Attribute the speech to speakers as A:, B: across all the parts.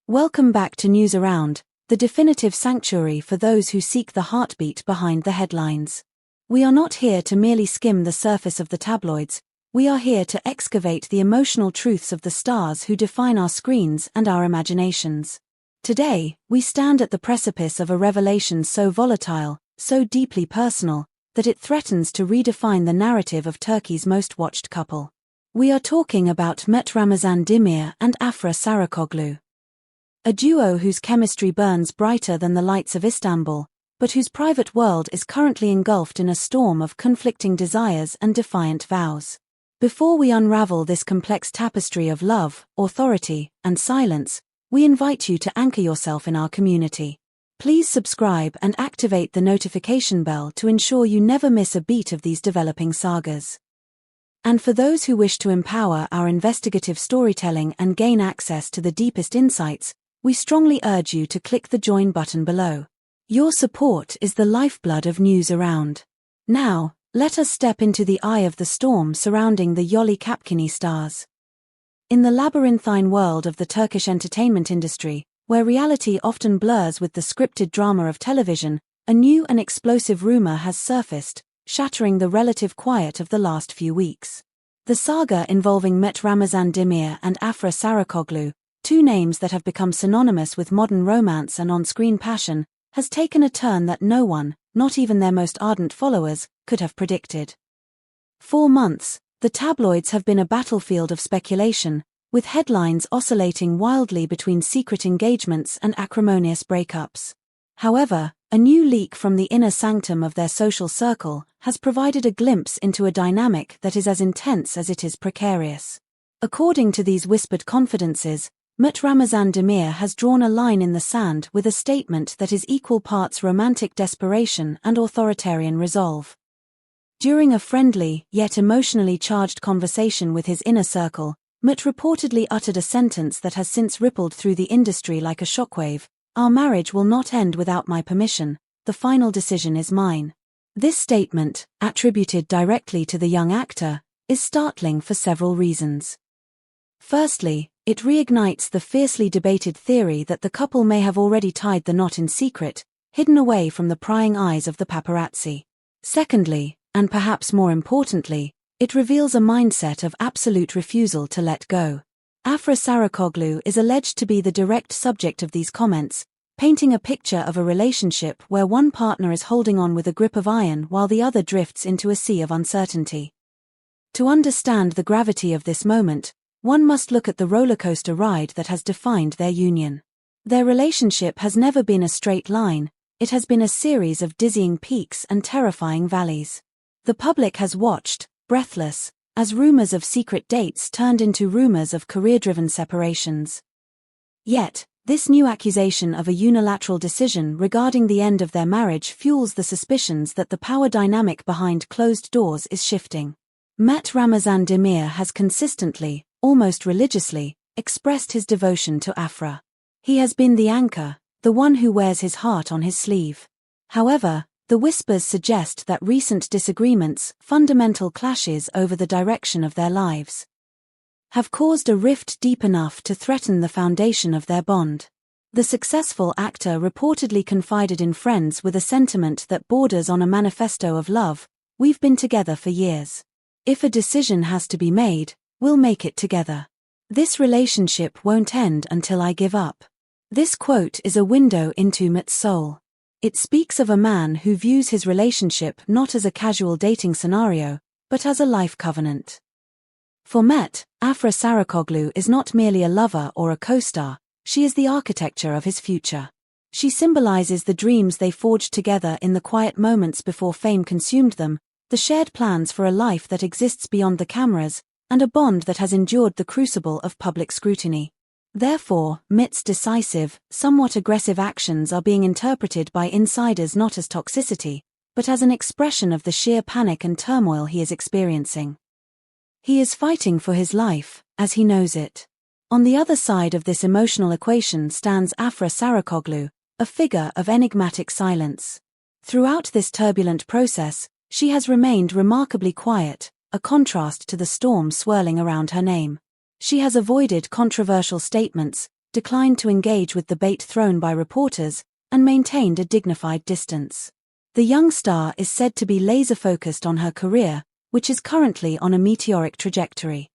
A: Welcome back to News Around, the definitive sanctuary for those who seek the heartbeat behind the headlines. We are not here to merely skim the surface of the tabloids, we are here to excavate the emotional truths of the stars who define our screens and our imaginations. Today, we stand at the precipice of a revelation so volatile, so deeply personal, that it threatens to redefine the narrative of Turkey's most watched couple. We are talking about Mert Ramazan Demir and Afra Saraçoğlu. A duo whose chemistry burns brighter than the lights of Istanbul, but whose private world is currently engulfed in a storm of conflicting desires and defiant vows. Before we unravel this complex tapestry of love, authority, and silence, we invite you to anchor yourself in our community. Please subscribe and activate the notification bell to ensure you never miss a beat of these developing sagas. And for those who wish to empower our investigative storytelling and gain access to the deepest insights, we strongly urge you to click the join button below. Your support is the lifeblood of News Around. Now, let us step into the eye of the storm surrounding the Yoli Kapkini stars. In the labyrinthine world of the Turkish entertainment industry, where reality often blurs with the scripted drama of television, a new and explosive rumor has surfaced, shattering the relative quiet of the last few weeks. The saga involving Mert Ramazan Demir and Afra Saraçoğlu, two names that have become synonymous with modern romance and on-screen passion, has taken a turn that no one, not even their most ardent followers, could have predicted. For months, the tabloids have been a battlefield of speculation, with headlines oscillating wildly between secret engagements and acrimonious breakups. However, a new leak from the inner sanctum of their social circle has provided a glimpse into a dynamic that is as intense as it is precarious. According to these whispered confidences, Mert Ramazan Demir has drawn a line in the sand with a statement that is equal parts romantic desperation and authoritarian resolve. During a friendly, yet emotionally charged conversation with his inner circle, Mert reportedly uttered a sentence that has since rippled through the industry like a shockwave: "Our marriage will not end without my permission, the final decision is mine." This statement, attributed directly to the young actor, is startling for several reasons. Firstly, it reignites the fiercely debated theory that the couple may have already tied the knot in secret, hidden away from the prying eyes of the paparazzi. Secondly, and perhaps more importantly, it reveals a mindset of absolute refusal to let go. Afra Saraçoğlu is alleged to be the direct subject of these comments, painting a picture of a relationship where one partner is holding on with a grip of iron while the other drifts into a sea of uncertainty. To understand the gravity of this moment, one must look at the rollercoaster ride that has defined their union. Their relationship has never been a straight line, it has been a series of dizzying peaks and terrifying valleys. The public has watched, breathless, as rumors of secret dates turned into rumors of career-driven separations. Yet, this new accusation of a unilateral decision regarding the end of their marriage fuels the suspicions that the power dynamic behind closed doors is shifting. Mert Ramazan Demir has consistently, almost religiously, expressed his devotion to Afra. He has been the anchor, the one who wears his heart on his sleeve. However, the whispers suggest that recent disagreements, fundamental clashes over the direction of their lives, have caused a rift deep enough to threaten the foundation of their bond. The successful actor reportedly confided in friends with a sentiment that borders on a manifesto of love: "We've been together for years. If a decision has to be made, we'll make it together. This relationship won't end until I give up." This quote is a window into Mert's soul. It speaks of a man who views his relationship not as a casual dating scenario, but as a life covenant. For Mert, Afra Saraçoğlu is not merely a lover or a co-star, she is the architecture of his future. She symbolizes the dreams they forged together in the quiet moments before fame consumed them, the shared plans for a life that exists beyond the cameras, and a bond that has endured the crucible of public scrutiny. Therefore, Mert's decisive, somewhat aggressive actions are being interpreted by insiders not as toxicity, but as an expression of the sheer panic and turmoil he is experiencing. He is fighting for his life, as he knows it. On the other side of this emotional equation stands Afra Saraçoğlu, a figure of enigmatic silence. Throughout this turbulent process, she has remained remarkably quiet, a contrast to the storm swirling around her name. She has avoided controversial statements, declined to engage with the bait thrown by reporters, and maintained a dignified distance. The young star is said to be laser-focused on her career, which is currently on a meteoric trajectory.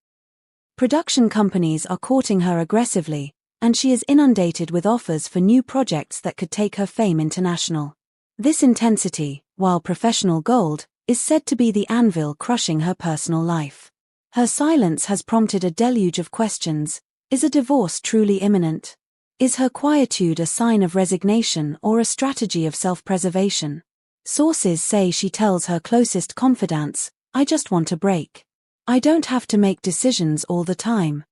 A: Production companies are courting her aggressively, and she is inundated with offers for new projects that could take her fame international. This intensity, while professional gold, is said to be the anvil crushing her personal life. Her silence has prompted a deluge of questions. Is a divorce truly imminent? Is her quietude a sign of resignation or a strategy of self-preservation? Sources say she tells her closest confidants, "I just want a break. I don't have to make decisions all the time."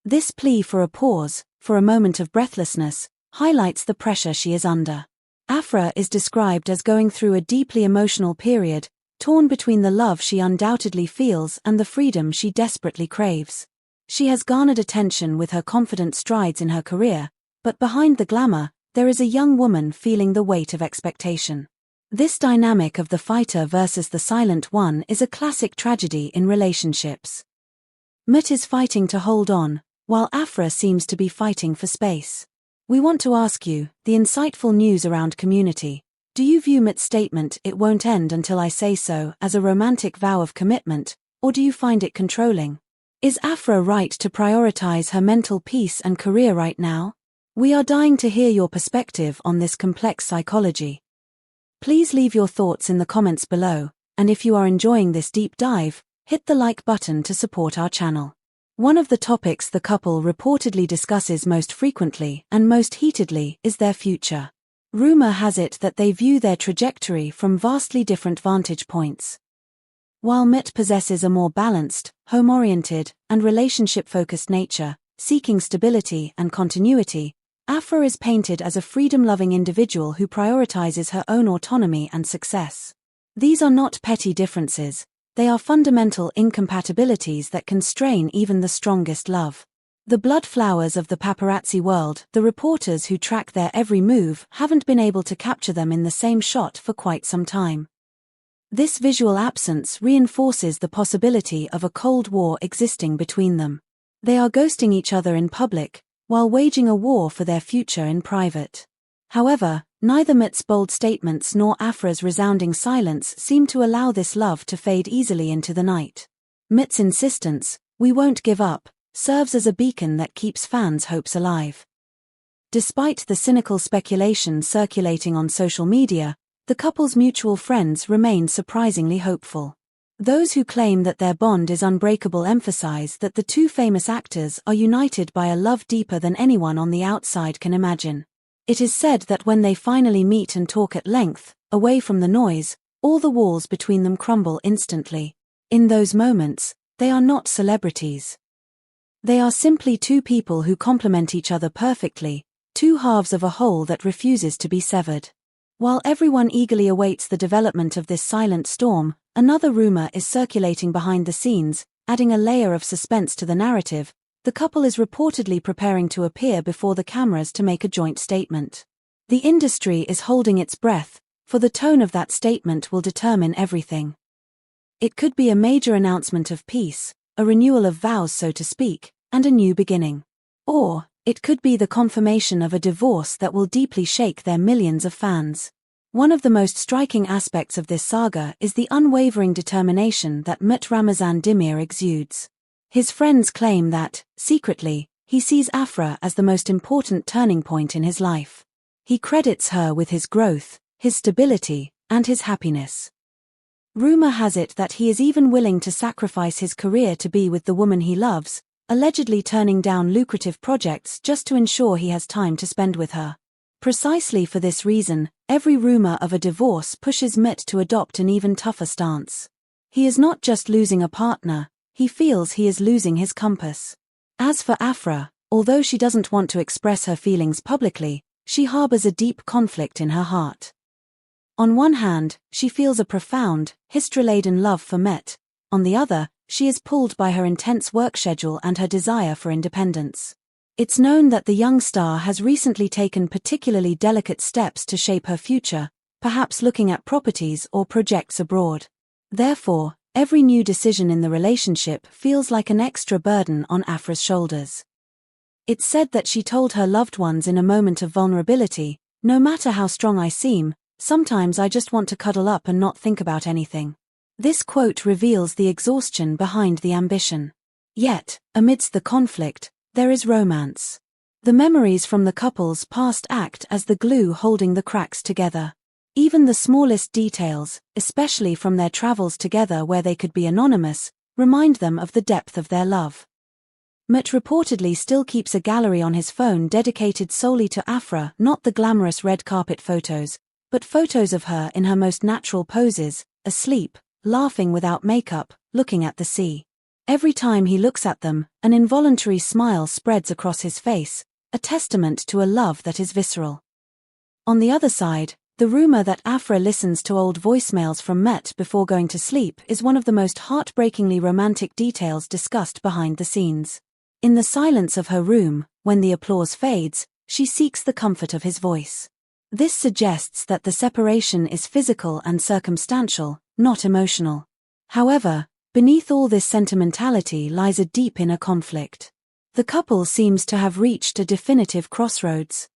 A: This plea for a pause, for a moment of breathlessness, highlights the pressure she is under. Afra is described as going through a deeply emotional period, torn between the love she undoubtedly feels and the freedom she desperately craves. She has garnered attention with her confident strides in her career, but behind the glamour, there is a young woman feeling the weight of expectation. This dynamic of the fighter versus the silent one is a classic tragedy in relationships. Mert is fighting to hold on, while Afra seems to be fighting for space. We want to ask you, the insightful news around community, do you view Mert's statement, "It won't end until I say so," as a romantic vow of commitment, or do you find it controlling? Is Afra right to prioritize her mental peace and career right now? We are dying to hear your perspective on this complex psychology. Please leave your thoughts in the comments below, and if you are enjoying this deep dive, hit the like button to support our channel. One of the topics the couple reportedly discusses most frequently and most heatedly is their future. Rumor has it that they view their trajectory from vastly different vantage points. While Mert possesses a more balanced, home-oriented, and relationship-focused nature, seeking stability and continuity, Afra is painted as a freedom-loving individual who prioritizes her own autonomy and success. These are not petty differences, they are fundamental incompatibilities that can strain even the strongest love. The blood flowers of the paparazzi world, the reporters who track their every move, haven't been able to capture them in the same shot for quite some time. This visual absence reinforces the possibility of a Cold War existing between them. They are ghosting each other in public, while waging a war for their future in private. However, neither Mert's bold statements nor Afra's resounding silence seem to allow this love to fade easily into the night. Mert's insistence, "We won't give up," serves as a beacon that keeps fans' hopes alive. Despite the cynical speculation circulating on social media, the couple's mutual friends remain surprisingly hopeful. Those who claim that their bond is unbreakable emphasize that the two famous actors are united by a love deeper than anyone on the outside can imagine. It is said that when they finally meet and talk at length, away from the noise, all the walls between them crumble instantly. In those moments, they are not celebrities. They are simply two people who complement each other perfectly, two halves of a whole that refuses to be severed. While everyone eagerly awaits the development of this silent storm, another rumor is circulating behind the scenes, adding a layer of suspense to the narrative. The couple is reportedly preparing to appear before the cameras to make a joint statement. The industry is holding its breath, for the tone of that statement will determine everything. It could be a major announcement of peace, a renewal of vows so to speak, and a new beginning. Or, it could be the confirmation of a divorce that will deeply shake their millions of fans. One of the most striking aspects of this saga is the unwavering determination that Mert Ramazan Demir exudes. His friends claim that, secretly, he sees Afra as the most important turning point in his life. He credits her with his growth, his stability, and his happiness. Rumor has it that he is even willing to sacrifice his career to be with the woman he loves, allegedly turning down lucrative projects just to ensure he has time to spend with her. Precisely for this reason, every rumor of a divorce pushes Mert to adopt an even tougher stance. He is not just losing a partner, he feels he is losing his compass. As for Afra, although she doesn't want to express her feelings publicly, she harbors a deep conflict in her heart. On one hand, she feels a profound, history-laden love for Mert. On the other, she is pulled by her intense work schedule and her desire for independence. It's known that the young star has recently taken particularly delicate steps to shape her future, perhaps looking at properties or projects abroad. Therefore, every new decision in the relationship feels like an extra burden on Afra's shoulders. It's said that she told her loved ones in a moment of vulnerability, "No matter how strong I seem, sometimes I just want to cuddle up and not think about anything." This quote reveals the exhaustion behind the ambition. Yet, amidst the conflict, there is romance. The memories from the couple's past act as the glue holding the cracks together. Even the smallest details, especially from their travels together where they could be anonymous, remind them of the depth of their love. Mert reportedly still keeps a gallery on his phone dedicated solely to Afra, not the glamorous red carpet photos, but photos of her in her most natural poses, asleep, laughing without makeup, looking at the sea. Every time he looks at them, an involuntary smile spreads across his face, a testament to a love that is visceral. On the other side, the rumor that Afra listens to old voicemails from Mert before going to sleep is one of the most heartbreakingly romantic details discussed behind the scenes. In the silence of her room, when the applause fades, she seeks the comfort of his voice. This suggests that the separation is physical and circumstantial, not emotional. However, beneath all this sentimentality lies a deep inner conflict. The couple seems to have reached a definitive crossroads.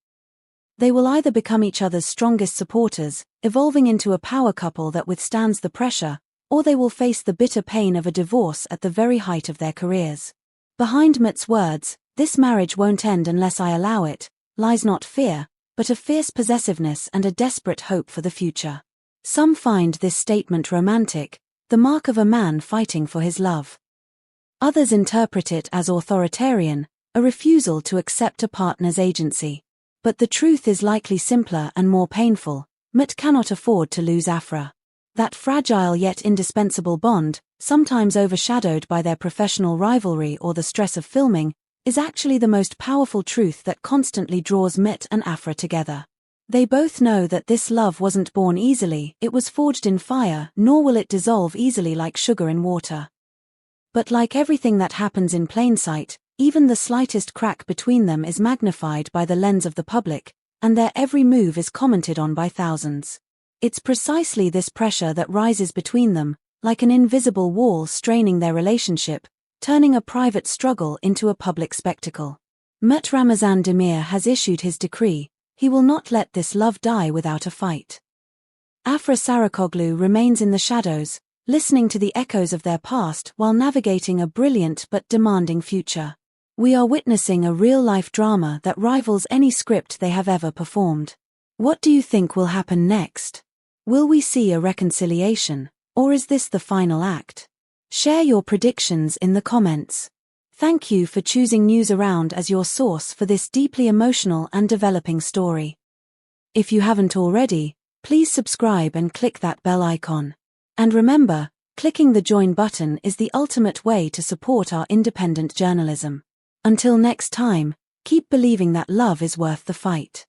A: They will either become each other's strongest supporters, evolving into a power couple that withstands the pressure, or they will face the bitter pain of a divorce at the very height of their careers. Behind Mert's words, "This marriage won't end unless I allow it," lies not fear, but a fierce possessiveness and a desperate hope for the future. Some find this statement romantic, the mark of a man fighting for his love. Others interpret it as authoritarian, a refusal to accept a partner's agency. But the truth is likely simpler and more painful. Mert cannot afford to lose Afra. That fragile yet indispensable bond, sometimes overshadowed by their professional rivalry or the stress of filming, is actually the most powerful truth that constantly draws Mert and Afra together. They both know that this love wasn't born easily, it was forged in fire, nor will it dissolve easily like sugar in water. But like everything that happens in plain sight, even the slightest crack between them is magnified by the lens of the public, and their every move is commented on by thousands. It's precisely this pressure that rises between them, like an invisible wall straining their relationship, turning a private struggle into a public spectacle. Mert Ramazan Demir has issued his decree: he will not let this love die without a fight. Afra Saraçoğlu remains in the shadows, listening to the echoes of their past while navigating a brilliant but demanding future. We are witnessing a real-life drama that rivals any script they have ever performed. What do you think will happen next? Will we see a reconciliation, or is this the final act? Share your predictions in the comments. Thank you for choosing News Around as your source for this deeply emotional and developing story. If you haven't already, please subscribe and click that bell icon. And remember, clicking the join button is the ultimate way to support our independent journalism. Until next time, keep believing that love is worth the fight.